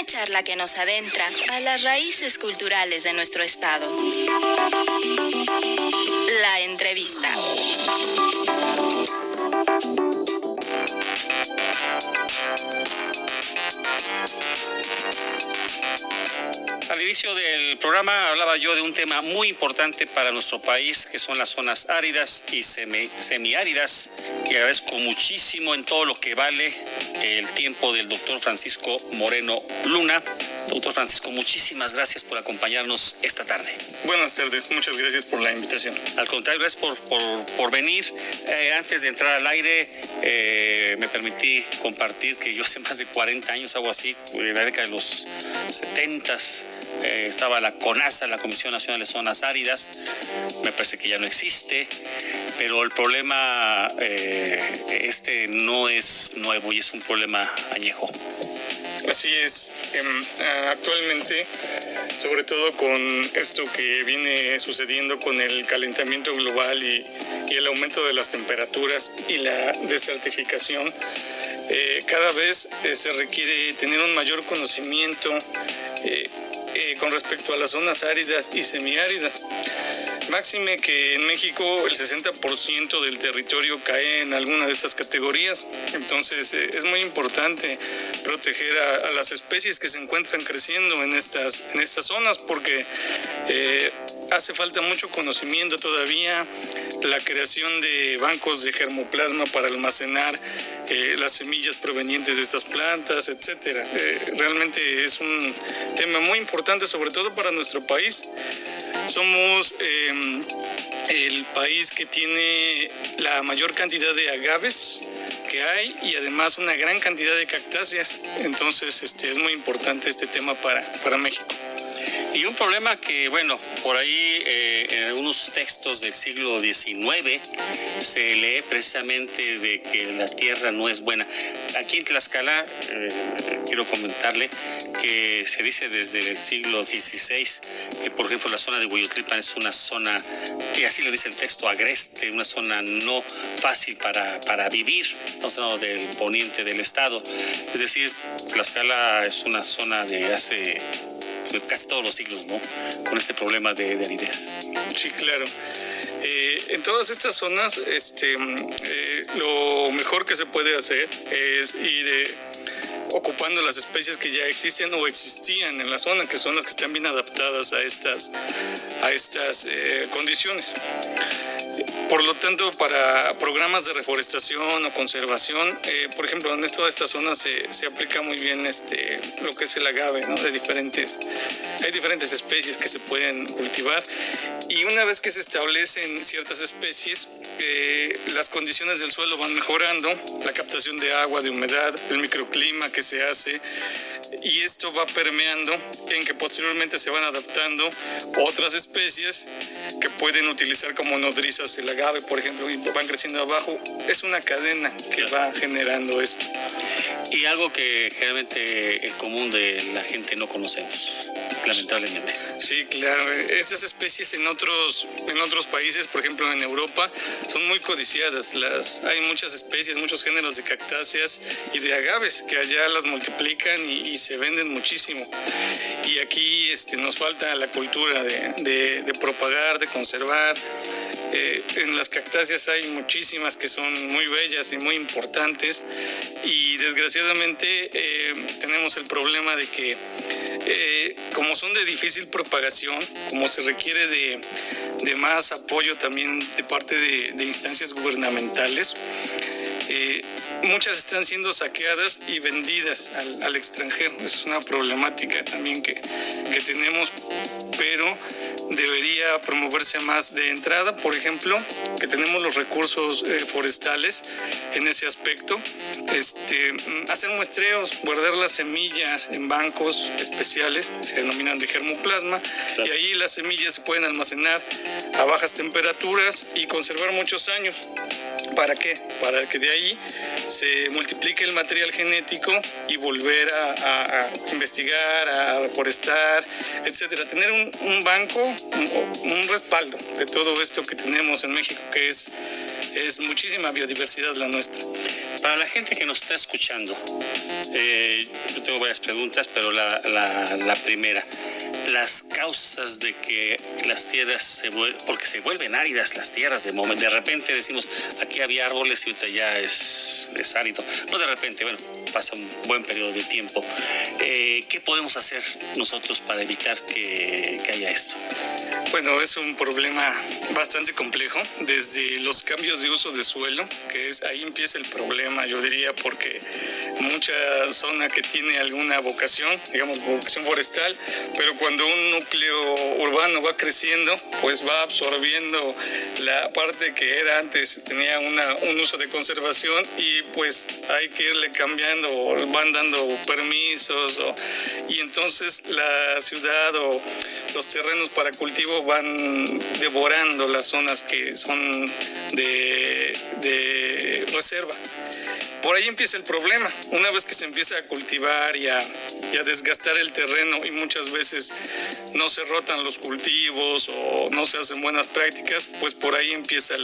charla que nos adentra a las raíces culturales de nuestro estado. La entrevista. Al inicio del programa hablaba yo de un tema muy importante para nuestro país, que son las zonas áridas y semiáridas, y agradezco muchísimo en todo lo que vale el tiempo del doctor Francisco Moreno Luna. Doctor Francisco, muchísimas gracias por acompañarnos esta tarde. Buenas tardes, muchas gracias por la invitación. Al contrario, gracias por venir. Antes de entrar al aire, me permití compartir que yo hace más de 40 años, algo así, en la década de los 70s, estaba la CONAZA, la Comisión Nacional de Zonas Áridas. Me parece que ya no existe, pero el problema no es nuevo y es un problema añejo. Así es. Actualmente, sobre todo con esto que viene sucediendo con el calentamiento global y el aumento de las temperaturas y la desertificación, cada vez se requiere tener un mayor conocimiento con respecto a las zonas áridas y semiáridas. Máxime que en México el 60% del territorio cae en alguna de estas categorías. Entonces es muy importante proteger a las especies que se encuentran creciendo en estas zonas, porque hace falta mucho conocimiento todavía, la creación de bancos de germoplasma para almacenar las semillas provenientes de estas plantas, etcétera. Realmente es un tema muy importante, sobre todo para nuestro país. Somos el país que tiene la mayor cantidad de agaves que hay y además una gran cantidad de cactáceas. Entonces es muy importante este tema para México. Y un problema que, bueno, por ahí en algunos textos del siglo XIX se lee precisamente de que la tierra no es buena. Aquí en Tlaxcala, quiero comentarle que se dice desde el siglo XVI que, por ejemplo, la zona de Hueyotlipan es una zona, y así lo dice el texto, agreste, una zona no fácil para vivir. Estamos hablando del poniente del estado. Es decir, Tlaxcala es una zona de hace casi todos los siglos, ¿no? Con este problema de aridez. Sí, claro. En todas estas zonas, lo mejor que se puede hacer es ir ocupando las especies que ya existen o existían en la zona, que son las que están bien adaptadas a estas condiciones. Por lo tanto, para programas de reforestación o conservación, por ejemplo, en toda esta zona se aplica muy bien lo que es el agave, ¿no? Hay diferentes especies que se pueden cultivar, y una vez que se establecen ciertas especies, las condiciones del suelo van mejorando, la captación de agua, de humedad, el microclima que se hace, y esto va permeando en que posteriormente se van adaptando otras especies que pueden utilizar como nodrizas el agave, por ejemplo, y van creciendo abajo. Es una cadena que va generando esto. Y algo que generalmente el común de la gente no conocemos, lamentablemente. Sí, claro. Estas especies en otros países, por ejemplo en Europa, son muy codiciadas. Hay muchas especies, muchos géneros de cactáceas y de agaves que allá las multiplican y se venden muchísimo. Y aquí nos falta la cultura de propagar, de conservar. En las cactáceas hay muchísimas que son muy bellas y muy importantes, y desgraciadamente tenemos el problema de que como son de difícil propagación, como se requiere de más apoyo también de parte de instancias gubernamentales, muchas están siendo saqueadas y vendidas al extranjero. Es una problemática también que tenemos, pero debería promoverse más de entrada. Por ejemplo, que tenemos los recursos forestales en ese aspecto, hacer muestreos, guardar las semillas en bancos especiales, se denominan de germoplasma, claro. Y ahí las semillas se pueden almacenar a bajas temperaturas y conservar muchos años. ¿Para qué? Para que de ahí se multiplique el material genético y volver a investigar, a reforestar, etcétera. Tener un banco, un respaldo de todo esto que tenemos en México, que es muchísima biodiversidad la nuestra. Para la gente que nos está escuchando, yo tengo tengo varias preguntas, pero la primera, las causas de que las tierras porque se vuelven áridas las tierras de repente decimos, aquí había árboles y ahorita ya es árido. No de repente, bueno, pasa un buen periodo de tiempo. ¿Qué podemos hacer nosotros para evitar que haya esto? Bueno, es un problema bastante complejo, desde los cambios de uso de suelo, que ahí empieza el problema, yo diría, porque mucha zona que tiene alguna vocación, digamos vocación forestal, pero cuando un núcleo urbano va creciendo, pues va absorbiendo la parte que era antes, tenía un uso de conservación y pues hay que irle cambiando, van dando permisos y entonces la ciudad o los terrenos para cultivo van devorando las zonas que son de reserva. Por ahí empieza el problema. Una vez que se empieza a cultivar y a desgastar el terreno y muchas veces no se rotan los cultivos o no se hacen buenas prácticas, pues por ahí empieza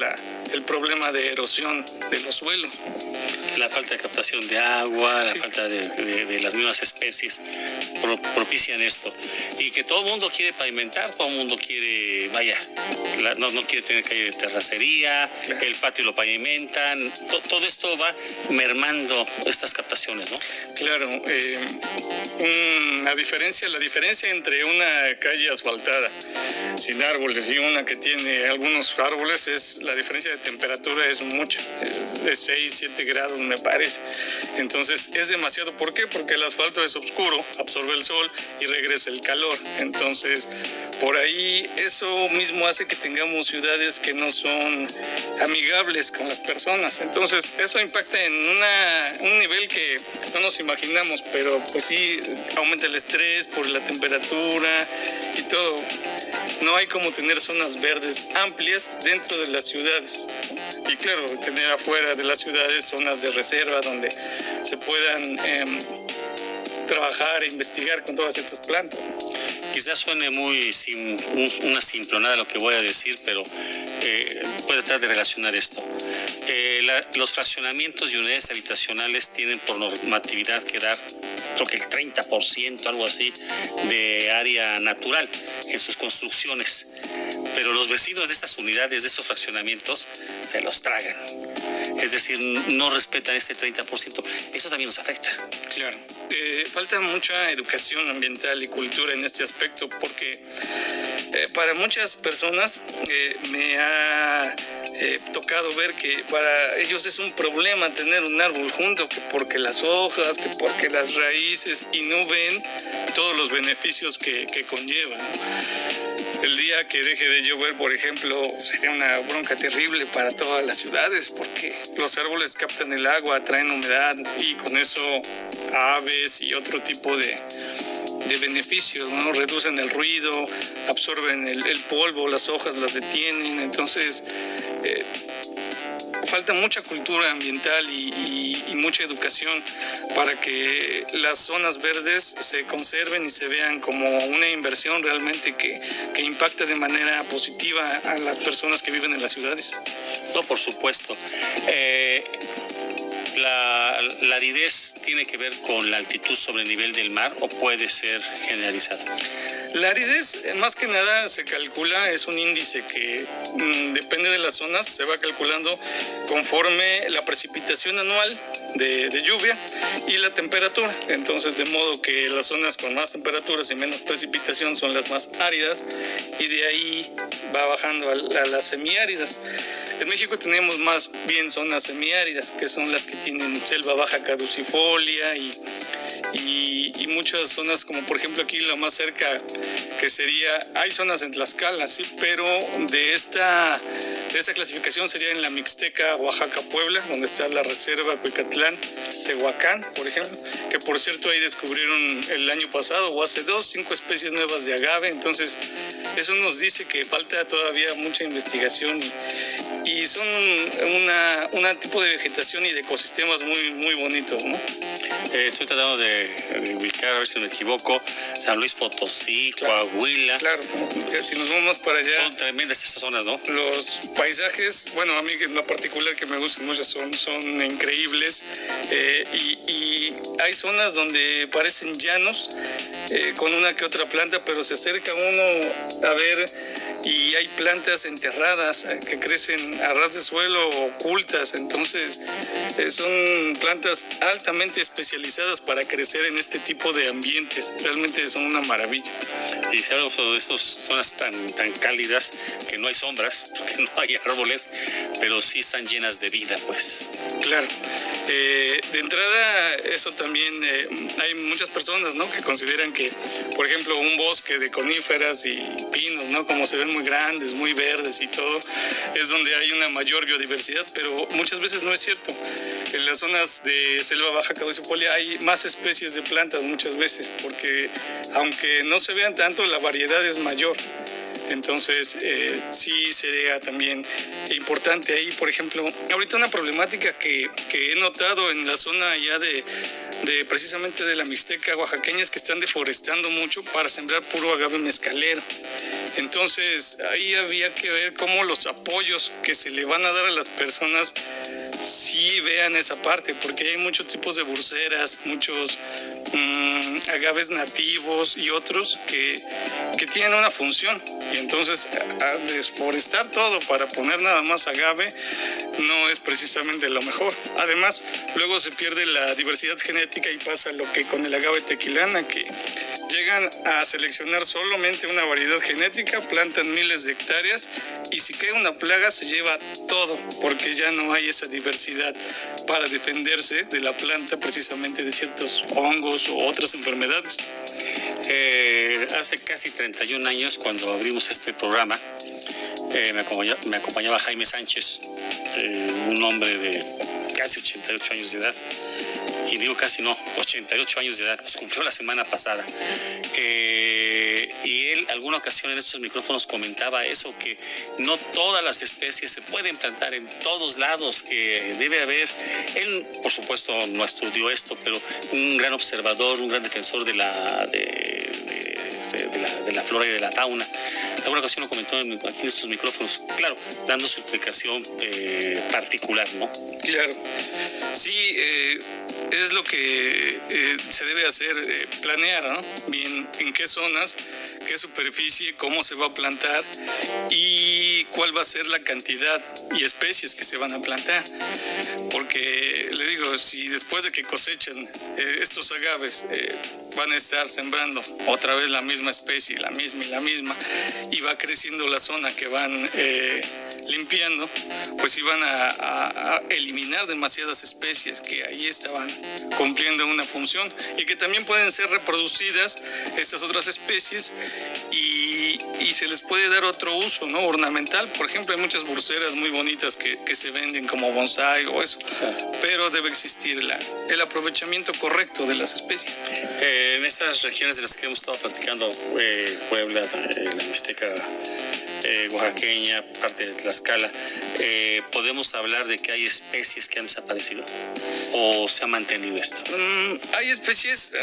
el problema de erosión de los suelos. La falta de captación de agua, sí. La falta de las mismas especies propician esto. Y que todo el mundo quiere pavimentar, todo el mundo quiere, no quiere tener calle de terracería, claro. El patio lo pavimentan, todo esto va mermando estas captaciones, ¿no? Claro, la diferencia entre una calle asfaltada sin árboles y una que tiene algunos árboles la diferencia de temperatura es mucha, es de 6, 7 grados me parece. Entonces es demasiado. ¿Por qué? Porque el asfalto es oscuro, absorbe el sol y regresa el calor. Entonces por ahí eso mismo hace que tengamos ciudades que no son amigables con las personas. Entonces eso impacta en un nivel que no nos imaginamos, pero pues sí aumenta el estrés por la temperatura y todo. No hay como tener zonas verdes amplias dentro de las ciudades. Y claro, tener afuera de las ciudades zonas de reserva donde se puedan trabajar e investigar con todas estas plantas. Quizás suene una simplonada lo que voy a decir, pero puedo tratar de relacionar esto. Los fraccionamientos y unidades habitacionales tienen por normatividad que dar, creo que el 30%, algo así, de área natural en sus construcciones. Pero los vecinos de estas unidades, de esos fraccionamientos, se los tragan. Es decir, no respetan este 30%. Eso también nos afecta. Claro. Falta mucha educación ambiental y cultura en este aspecto porque para muchas personas me ha tocado ver que para ellos es un problema tener un árbol junto, que porque las hojas, que porque las raíces, y no ven todos los beneficios que conllevan. El día que deje de llover, por ejemplo, sería una bronca terrible para todas las ciudades porque los árboles captan el agua, atraen humedad y con eso aves y otro tipo de beneficios, ¿no? Reducen el ruido, absorben el polvo, las hojas las detienen. Entonces falta mucha cultura ambiental y mucha educación para que las zonas verdes se conserven y se vean como una inversión realmente que impacta de manera positiva a las personas que viven en las ciudades. No, por supuesto. ¿La aridez tiene que ver con la altitud sobre el nivel del mar o puede ser generalizada? La aridez, más que nada, se calcula, es un índice que depende de las zonas, se va calculando conforme la precipitación anual de lluvia y la temperatura. Entonces, de modo que las zonas con más temperaturas y menos precipitación son las más áridas y de ahí va bajando a las semiáridas. En México tenemos más bien zonas semiáridas, que son las que tienen selva baja caducifolia y muchas zonas, como por ejemplo aquí la más cerca, que sería, hay zonas en Tlaxcala, sí, pero de esta clasificación sería en la Mixteca, Oaxaca, Puebla, donde está la reserva Cuicatlán, Tehuacán, por ejemplo, que por cierto ahí descubrieron el año pasado o hace 5 especies nuevas de agave. Entonces eso nos dice que falta todavía mucha investigación y son una tipo de vegetación y de ecosistemas muy, muy bonitos, ¿no? Estoy tratando de ubicar, a ver si me equivoco, San Luis Potosí, claro, Coahuila. Claro, si nos vamos para allá. Son tremendas esas zonas, ¿no? Los paisajes, bueno, a mí en lo particular que me gustan mucho son increíbles, y hay zonas donde parecen llanos, con una que otra planta, pero se acerca uno a ver y hay plantas enterradas que crecen a ras de suelo, ocultas. Entonces son plantas altamente especializadas para crecer en este tipo de ambientes. Realmente son una maravilla. Y si algo de esas zonas tan cálidas que no hay sombras, porque no hay árboles, pero sí están llenas de vida, pues. Claro. De entrada, eso también, hay muchas personas, ¿no?, que consideran que, por ejemplo, un bosque de coníferas y pinos, ¿no?, como se ven muy grandes, muy verdes y todo, es donde hay una mayor biodiversidad, pero muchas veces no es cierto. En las zonas de selva baja caducifolia hay más especies de plantas muchas veces, porque aunque no se vean tanto, la variedad es mayor. Entonces, sí sería también importante ahí, por ejemplo, ahorita una problemática que he notado en la zona allá de precisamente de la Mixteca oaxaqueña es que están deforestando mucho para sembrar puro agave mezcalero. Entonces, ahí había que ver cómo los apoyos que se le van a dar a las personas sí vean esa parte, porque hay muchos tipos de burceras, muchos agaves nativos y otros que tienen una función, y entonces a desforestar todo para poner nada más agave no es precisamente lo mejor. Además, luego se pierde la diversidad genética y pasa lo que con el agave tequilana, que llegan a seleccionar solamente una variedad genética, plantan miles de hectáreas y si cae una plaga se lleva todo, porque ya no hay esa diversidad para defenderse de la planta, precisamente de ciertos hongos o otras enfermedades. Hace casi 31 años, cuando abrimos este programa, me acompañaba Jaime Sánchez, un hombre de casi 88 años de edad. Y digo casi no, 88 años de edad, los cumplió la semana pasada. Y él, alguna ocasión en estos micrófonos comentaba eso, que no todas las especies se pueden plantar en todos lados, que debe haber. Él, por supuesto, no estudió esto, pero un gran observador, un gran defensor de la flora y de la fauna. En alguna ocasión lo comentó aquí en estos micrófonos, claro, dando su explicación particular, ¿no? Claro, sí, es lo que se debe hacer, planear, ¿no?, bien en qué zonas, qué superficie, cómo se va a plantar y cuál va a ser la cantidad y especies que se van a plantar. Porque le digo, si después de que cosechan estos agaves van a estar sembrando otra vez la misma especie, la misma, y va creciendo la zona que van limpiando, pues iban a eliminar demasiadas especies que ahí estaban cumpliendo una función y que también pueden ser reproducidas estas otras especies y se les puede dar otro uso, ¿no?, ornamental. Por ejemplo, hay muchas burceras muy bonitas que se venden como bonsái o eso, pero debe existir el aprovechamiento correcto de las especies. En estas regiones de las que hemos estado platicando, Puebla, la Mixteca oaxaqueña, parte de Tlaxcala, ¿podemos hablar de que hay especies que han desaparecido o se ha mantenido esto? Hay especies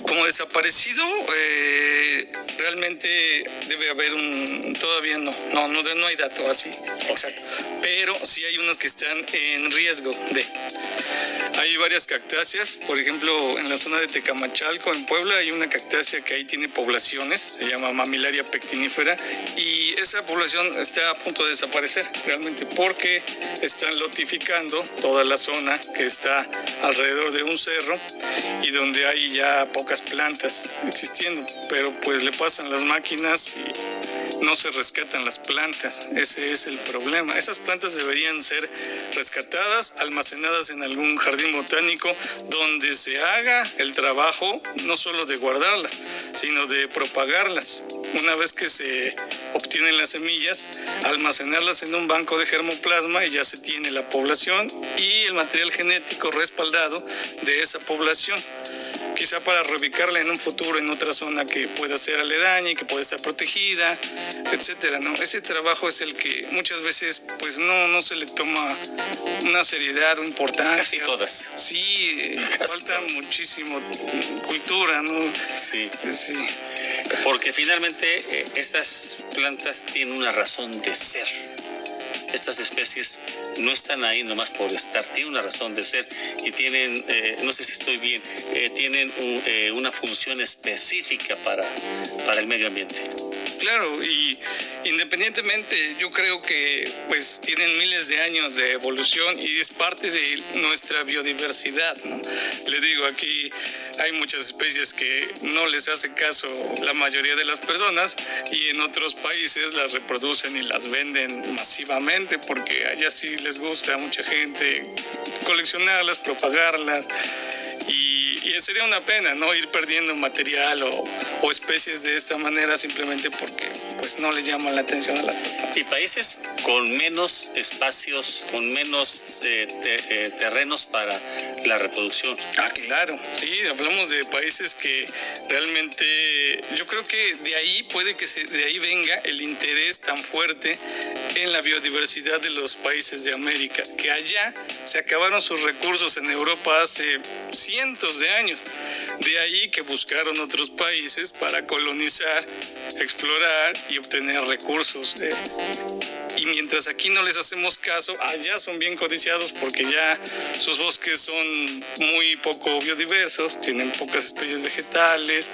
como desaparecido, realmente debe haber todavía no hay dato así exacto, pero sí hay unas que están en riesgo hay varias cactáceas, por ejemplo, en la zona de Tecamachalco, en Puebla, hay una cactácea que ahí tiene poblaciones, se llama Mamillaria pectinífera, y esa población está a punto de desaparecer realmente porque están lotificando toda la zona que está alrededor de un cerro y donde hay ya pocas plantas existiendo, pero pues le pasan las máquinas y no se rescatan las plantas. Ese es el problema. Esas plantas deberían ser rescatadas, almacenadas en algún jardín botánico donde se haga el trabajo no solo de guardarlas, sino de propagarlas. Una vez que se obtienen las semillas, almacenarlas en un banco de germoplasma y ya se tiene la población y el material genético respaldado de esa población. quizá para reubicarla en un futuro en otra zona que pueda ser aledaña y que pueda estar protegida, etcétera, ¿no? Ese trabajo es el que muchas veces pues no se le toma una seriedad o importancia. Casi todas. Sí, Casi falta todas. muchísimo cultura, ¿no? Sí, Sí. porque finalmente estas plantas tienen una razón de ser. Estas especies no están ahí nomás por estar, tienen una razón de ser y tienen, no sé si estoy bien, tienen una función específica para el medio ambiente. Claro, y independientemente yo creo que pues tienen miles de años de evolución y es parte de nuestra biodiversidad, ¿no? Le digo, aquí hay muchas especies que no les hace caso la mayoría de las personas y en otros países las reproducen y las venden masivamente porque allá sí les gusta a mucha gente coleccionarlas, propagarlas. Y sería una pena, ¿no? Ir perdiendo material o especies de esta manera simplemente porque pues no le llaman la atención a las personas. Y países con menos espacios, con menos terrenos para la reproducción. Ah, claro, sí, hablamos de países que realmente yo creo que de ahí puede que de ahí venga el interés tan fuerte en la biodiversidad de los países de América, que allá se acabaron sus recursos en Europa hace cientos de años. De ahí que buscaron otros países para colonizar, explorar y obtener recursos. Y mientras aquí no les hacemos caso, allá son bien codiciados porque ya sus bosques son muy poco biodiversos, tienen pocas especies vegetales.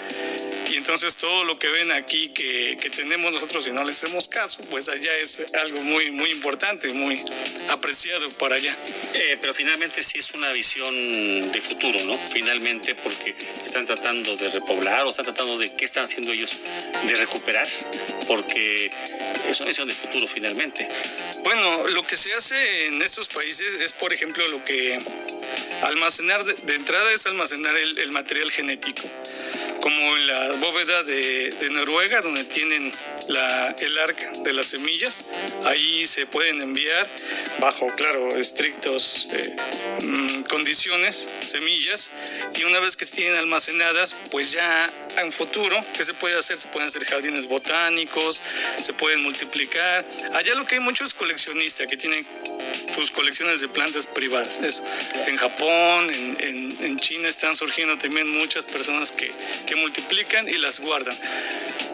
Y entonces todo lo que ven aquí que tenemos nosotros y no les hacemos caso, pues allá es algo muy, muy importante, muy apreciado por allá. Pero finalmente sí es una visión de futuro, ¿no? Finalmente, porque están tratando de repoblar o están tratando de qué están haciendo ellos de recuperar, porque es una visión de futuro finalmente. Bueno, lo que se hace en estos países es, por ejemplo, lo que almacenar de entrada es almacenar el material genético. Como en la bóveda de Noruega, donde tienen el arca de las semillas, ahí se pueden enviar bajo, claro, estrictos condiciones, semillas, y una vez que estén almacenadas, pues ya en futuro, ¿qué se puede hacer? Se pueden hacer jardines botánicos, se pueden multiplicar. Allá lo que hay mucho es coleccionista, que tienen sus colecciones de plantas privadas. Eso. En Japón, en China están surgiendo también muchas personas que multiplican y las guardan,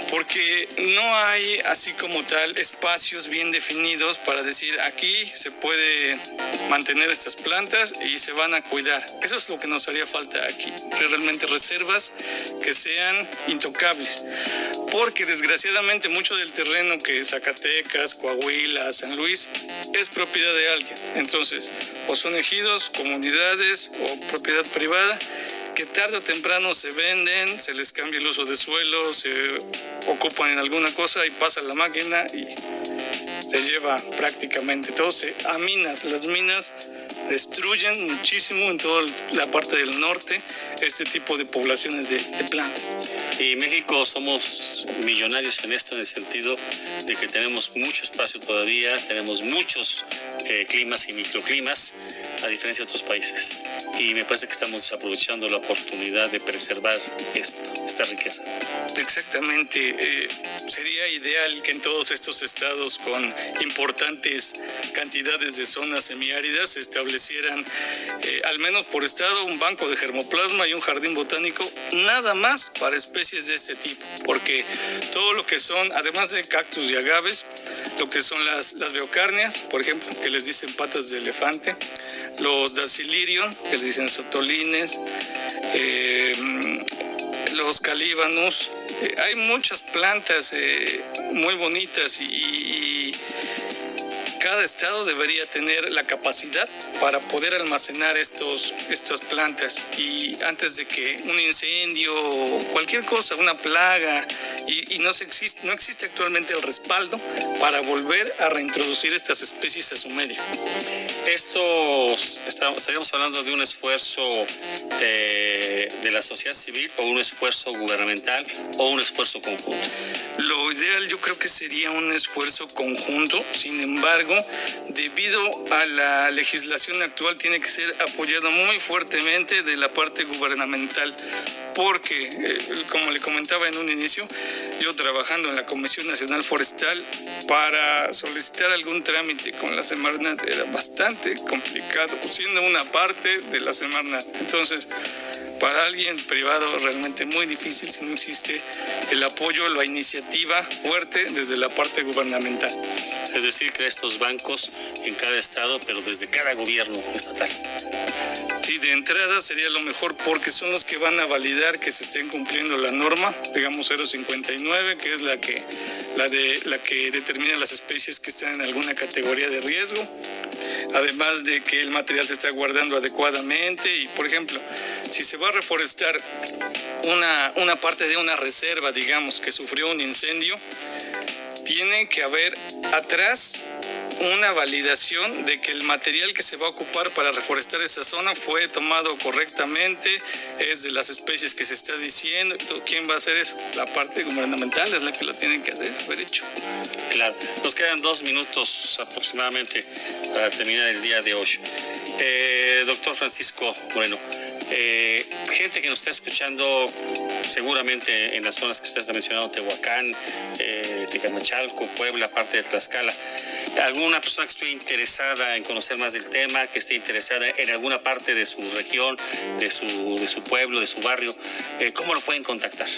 porque no hay así como tal espacios bien definidos para decir aquí se puede mantener estas plantas y se van a cuidar. Eso es lo que nos haría falta aquí, realmente reservas que sean intocables, porque desgraciadamente mucho del terreno que Zacatecas, Coahuila, San Luis es propiedad de alguien. Entonces, o son ejidos, comunidades o propiedad privada, que tarde o temprano se venden, se les cambia el uso de suelo, se ocupan en alguna cosa y pasa la máquina y se lleva prácticamente todo. A minas, las minas destruyen muchísimo en toda la parte del norte este tipo de poblaciones de plantas. Y México somos millonarios en esto, en el sentido de que tenemos mucho espacio todavía, tenemos muchos climas y microclimas, a diferencia de otros países. Y me parece que estamos desaprovechando la oportunidad de preservar esta riqueza. Exactamente. Sería ideal que en todos estos estados con importantes cantidades de zonas semiáridas se establecieran, al menos por estado, un banco de germoplasma y un jardín botánico, nada más para especies de este tipo, porque todo lo que son, además de cactus y agaves, lo que son las beocárneas, por ejemplo, que les dicen patas de elefante, los dacilirium, que les dicen sotolines, los calíbanos, hay muchas plantas muy bonitas y cada estado debería tener la capacidad para poder almacenar estas plantas, y antes de que un incendio o cualquier cosa, una plaga, y no existe actualmente el respaldo para volver a reintroducir estas especies a su medio. Esto estaríamos hablando de un esfuerzo de la sociedad civil o un esfuerzo gubernamental o un esfuerzo conjunto. Lo ideal yo creo que sería un esfuerzo conjunto, sin embargo, debido a la legislación actual tiene que ser apoyado muy fuertemente de la parte gubernamental, porque, como le comentaba en un inicio, yo trabajando en la Comisión Nacional Forestal, para solicitar algún trámite con la Semarnat era bastante complicado, siendo una parte de la Semarnat. Entonces, para alguien privado realmente muy difícil si no existe el apoyo, la iniciativa fuerte desde la parte gubernamental. Es decir, que estos bancos en cada estado, pero desde cada gobierno estatal. Sí, de entrada sería lo mejor porque son los que van a validar que se estén cumpliendo la norma, digamos 059, que es la que determina las especies que están en alguna categoría de riesgo. Además de que el material se está guardando adecuadamente y, por ejemplo, si se va a reforestar una parte de una reserva, digamos, que sufrió un incendio, tiene que haber atrás una validación de que el material que se va a ocupar para reforestar esa zona fue tomado correctamente, es de las especies que se está diciendo. ¿Quién va a hacer eso? La parte gubernamental es la que lo tienen que haber hecho. Claro, nos quedan 2 minutos aproximadamente para terminar el día de hoy. Doctor Francisco Moreno, gente que nos está escuchando seguramente en las zonas que usted ha mencionado, Tehuacán, Tecamachalco, Puebla, parte de Tlaxcala, alguna persona que esté interesada en conocer más del tema, que esté interesada en alguna parte de su región, de su pueblo, de su barrio, ¿cómo lo pueden contactar?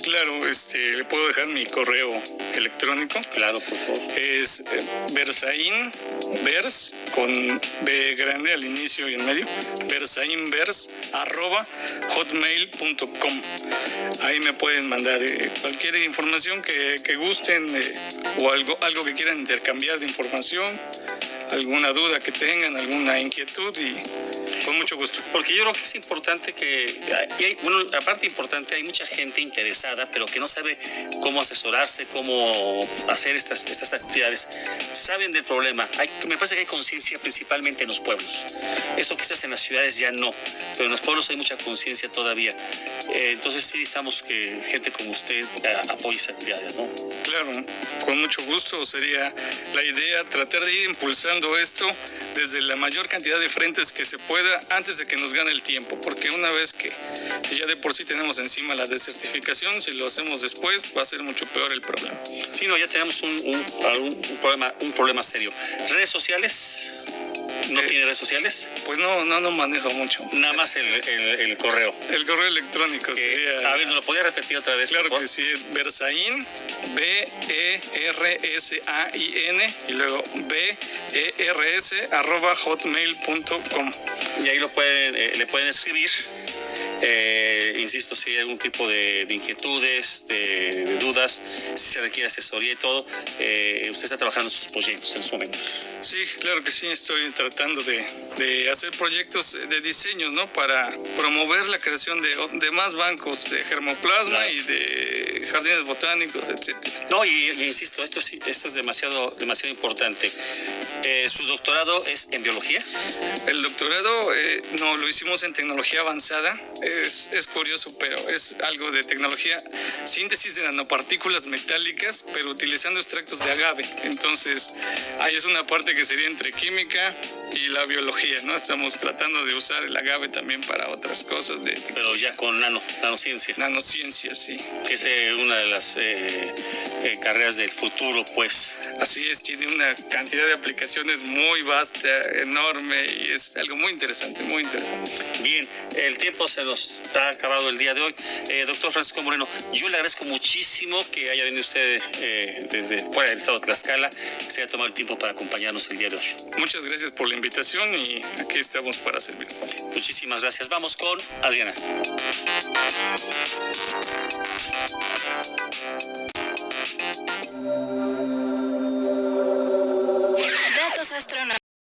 Claro, le puedo dejar mi correo electrónico. Claro, por favor. Es Berzain Vers, con B grande al inicio y en medio, berzainvers@hotmail.com. Ahí me pueden mandar cualquier información que gusten, o algo que quieran intercambiar de información, alguna duda que tengan, alguna inquietud, y con mucho gusto. Porque yo creo que es importante aparte importante, hay mucha gente interesada, pero que no sabe cómo asesorarse, cómo hacer estas actividades. Saben del problema. Me parece que hay conciencia principalmente en los pueblos. Eso quizás en las ciudades ya no, pero en los pueblos hay mucha conciencia todavía. Entonces sí necesitamos que gente como usted apoye esas actividades, ¿no? Claro, con mucho gusto. Sería la idea tratar de ir impulsando esto desde la mayor cantidad de frentes que se pueda antes de que nos gane el tiempo, porque una vez que ya de por sí tenemos encima la desertificación, si lo hacemos después va a ser mucho peor el problema. Sí, no, ya tenemos un problema serio. ¿Redes sociales? ¿No tiene redes sociales? Pues no manejo mucho. Nada más el correo. El correo electrónico sería... A ver, ¿no lo podía repetir otra vez? Claro que sí, es Berzain, BERSAIN, y luego BERS @hotmail.com. Y ahí le pueden escribir. Insisto, si hay algún tipo de inquietudes, de dudas, si se requiere asesoría y todo, usted está trabajando en sus proyectos en su momento. Sí, claro que sí, estoy tratando de hacer proyectos de diseños, ¿no? Para promover la creación de más bancos de germoplasma, claro, y de jardines botánicos, etcétera. No, y insisto, esto es demasiado importante. ¿Su doctorado es en biología? El doctorado no, lo hicimos en tecnología avanzada. Es curioso, pero es algo de tecnología, síntesis de nanopartículas metálicas, pero utilizando extractos de agave. Entonces, ahí es una parte que sería entre química y la biología, ¿no? Estamos tratando de usar el agave también para otras cosas. Pero ya con nanociencia. Nanociencia, sí. Que es una de las carreras del futuro, pues. Así es, tiene una cantidad de aplicaciones muy vasta, enorme, y es algo muy interesante, muy interesante. Bien, el tiempo se nos ha acabado el día de hoy. Doctor Francisco Moreno, yo le agradezco muchísimo que haya venido usted desde fuera del estado de Tlaxcala, que se haya tomado el tiempo para acompañarnos el día de hoy. Muchas gracias por la invitación y aquí estamos para servir. Muchísimas gracias. Vamos con Adriana. Datos astronómicos.